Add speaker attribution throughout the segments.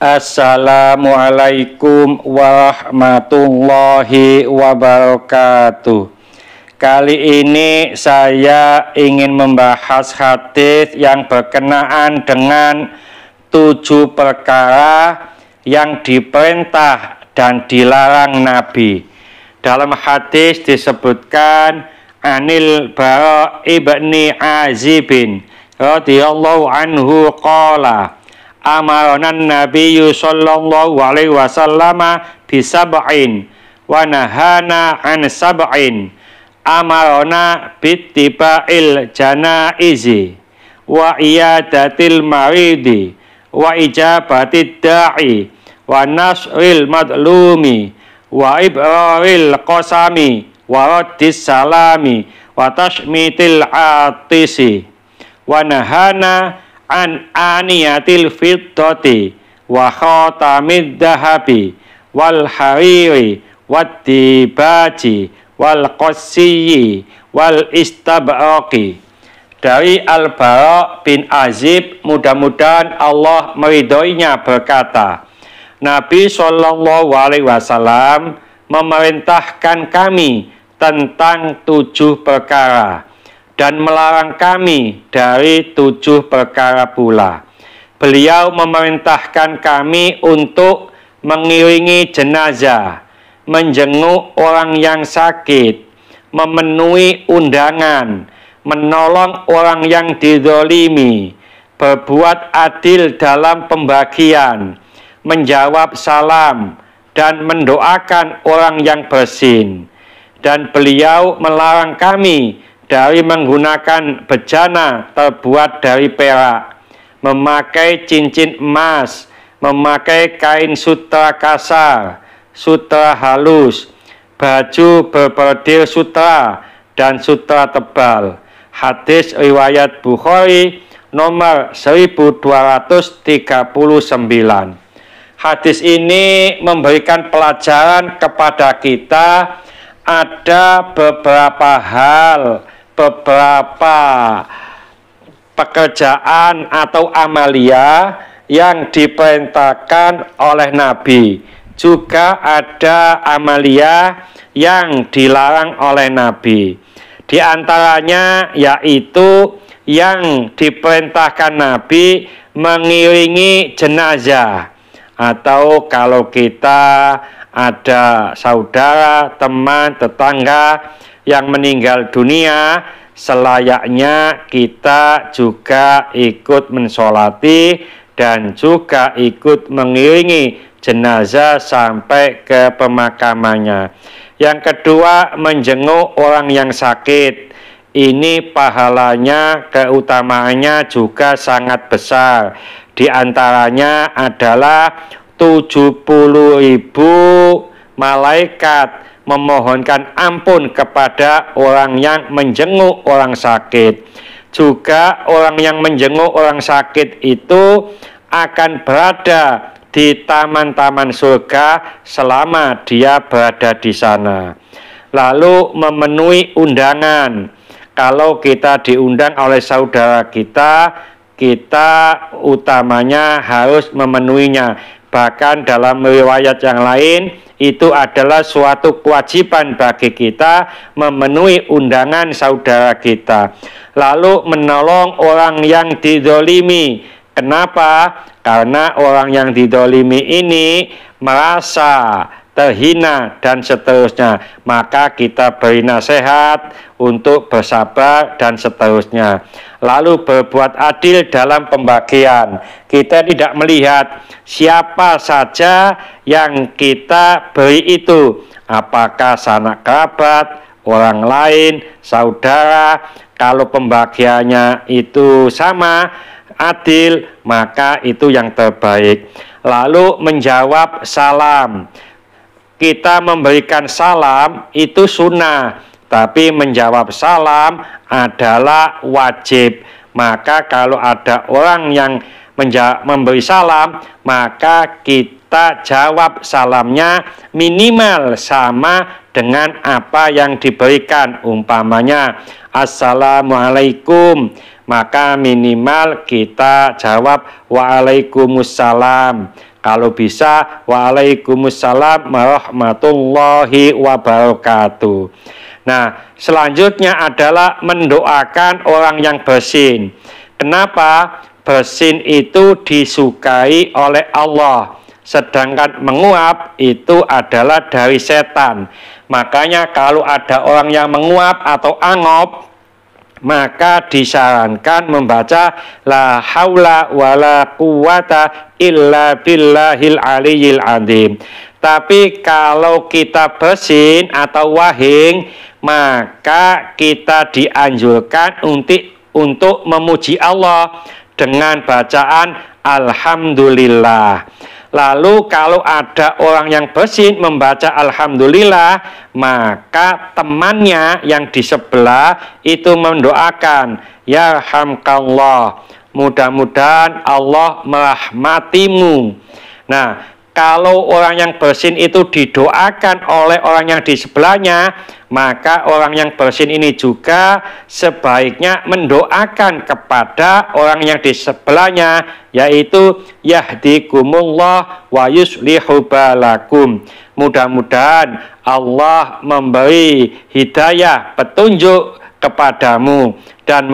Speaker 1: Assalamualaikum warahmatullahi wabarakatuh. Kali ini saya ingin membahas hadis yang berkenaan dengan 7 perkara yang diperintah dan dilarang Nabi. Dalam hadis disebutkan Anil Bara ibni Azibin radhiyallahu anhu qala amaronan nabiyyu sallallahu alaihi wasallam bisab'in wa nahana an sab'in amarona bittiba'il janaizi wa iyadatil maridi wa ijabatid da'i wa nasril madlumi wa ibraril qasami wa raddis salami wa tashmitil atisi wa nahana an aniyatil fiddati wa khatamid dahabi wal hariri wad dibaji wal qassiyyi wal istabraqi. Dari Al-Bara bin Azib, mudah-mudahan Allah meridhoinya, berkata, Nabi Shallallahu Alaihi Wasallam memerintahkan kami tentang 7 perkara dan melarang kami dari 7 perkara pula. Beliau memerintahkan kami untuk mengiringi jenazah, menjenguk orang yang sakit, memenuhi undangan, menolong orang yang dizalimi, berbuat adil dalam pembagian, menjawab salam, dan mendoakan orang yang bersin. Dan beliau melarang kami dari menggunakan bejana terbuat dari perak, memakai cincin emas, memakai kain sutra kasar, sutra halus, baju berbordir sutra, dan sutra tebal. Hadis riwayat Bukhari nomor 1239. Hadis ini memberikan pelajaran kepada kita. Ada beberapa hal, beberapa pekerjaan atau amalia yang diperintahkan oleh Nabi. Juga ada amalia yang dilarang oleh Nabi. Di antaranya yaitu yang diperintahkan Nabi mengiringi jenazah, atau kalau kita ada saudara, teman, tetangga yang meninggal dunia, selayaknya kita juga ikut mensolati dan juga ikut mengiringi jenazah sampai ke pemakamannya. Yang kedua, menjenguk orang yang sakit. Ini pahalanya, keutamaannya juga sangat besar. Di antaranya adalah 70.000 malaikat memohonkan ampun kepada orang yang menjenguk orang sakit. Juga orang yang menjenguk orang sakit itu akan berada di taman-taman surga selama dia berada di sana. Lalu memenuhi undangan. Kalau kita diundang oleh saudara kita, kita utamanya harus memenuhinya. Bahkan dalam riwayat yang lain, itu adalah suatu kewajiban bagi kita memenuhi undangan saudara kita. Lalu menolong orang yang dizalimi. Kenapa? Karena orang yang dizalimi ini merasa terhina dan seterusnya, maka kita beri nasihat untuk bersabar dan seterusnya. Lalu berbuat adil dalam pembagian. Kita tidak melihat siapa saja yang kita beri itu, apakah sanak kerabat, orang lain, saudara. Kalau pembagiannya itu sama, adil, maka itu yang terbaik. Lalu menjawab salam. Kita memberikan salam itu sunnah, tapi menjawab salam adalah wajib. Maka kalau ada orang yang memberi salam, maka kita jawab salamnya minimal sama dengan apa yang diberikan. Umpamanya Assalamualaikum, maka minimal kita jawab Waalaikumsalam. Kalau bisa, waalaikumsalam warahmatullahi wabarakatuh. Nah, selanjutnya adalah mendoakan orang yang bersin. Kenapa? Bersin itu disukai oleh Allah, sedangkan menguap itu adalah dari setan. Makanya kalau ada orang yang menguap atau angop, maka disarankan membaca la haula wala quwata illa billahil aliyil azim. Tapi kalau kita bersin atau wahing, maka kita dianjurkan untuk memuji Allah dengan bacaan alhamdulillah. Lalu kalau ada orang yang bersin membaca alhamdulillah, maka temannya yang di sebelah itu mendoakan, yarhamkallah, mudah-mudahan Allah merahmatimu. Nah, kalau orang yang bersin itu didoakan oleh orang yang di sebelahnya, maka orang yang bersin ini juga sebaiknya mendoakan kepada orang yang di sebelahnya, yaitu yahdikumullah wa yuslihu balakum. Mudah-mudahan Allah memberi hidayah, petunjuk kepadamu dan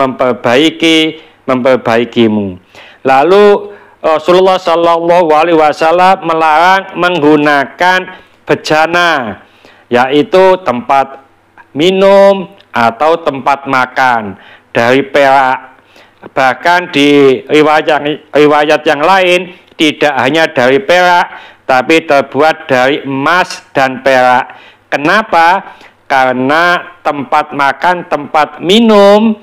Speaker 1: memperbaikimu. Lalu Rasulullah Shallallahu Alaihi Wasallam melarang menggunakan bejana, yaitu tempat minum atau tempat makan dari perak. Bahkan di riwayat yang lain tidak hanya dari perak, tapi terbuat dari emas dan perak. Kenapa? Karena tempat makan, tempat minum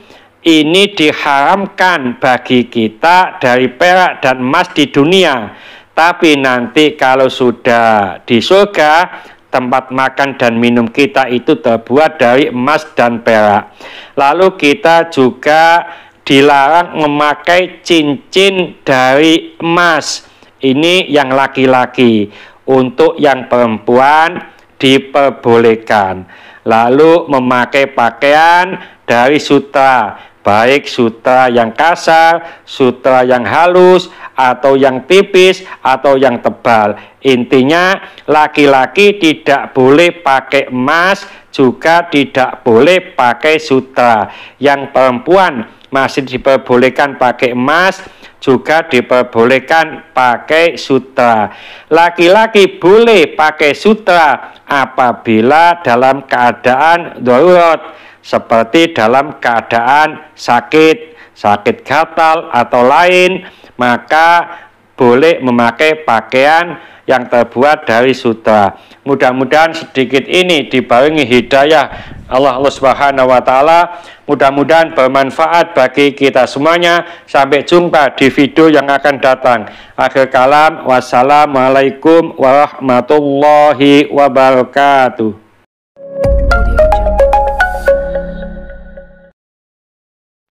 Speaker 1: ini diharamkan bagi kita dari perak dan emas di dunia. Tapi nanti kalau sudah di surga, tempat makan dan minum kita itu terbuat dari emas dan perak. Lalu kita juga dilarang memakai cincin dari emas. Ini yang laki-laki. Untuk yang perempuan diperbolehkan. Lalu memakai pakaian dari sutra, baik sutra yang kasar, sutra yang halus, atau yang tipis, atau yang tebal. Intinya laki-laki tidak boleh pakai emas, juga tidak boleh pakai sutra. Yang perempuan masih diperbolehkan pakai emas, juga diperbolehkan pakai sutra. Laki-laki boleh pakai sutra apabila dalam keadaan darurat, seperti dalam keadaan sakit gatal atau lain, maka boleh memakai pakaian yang terbuat dari sutra. Mudah-mudahan sedikit ini dibarengi hidayah Allah Subhanahu wa Ta'ala. Mudah-mudahan bermanfaat bagi kita semuanya. Sampai jumpa di video yang akan datang. Akhir kalam, wassalamualaikum warahmatullahi wabarakatuh.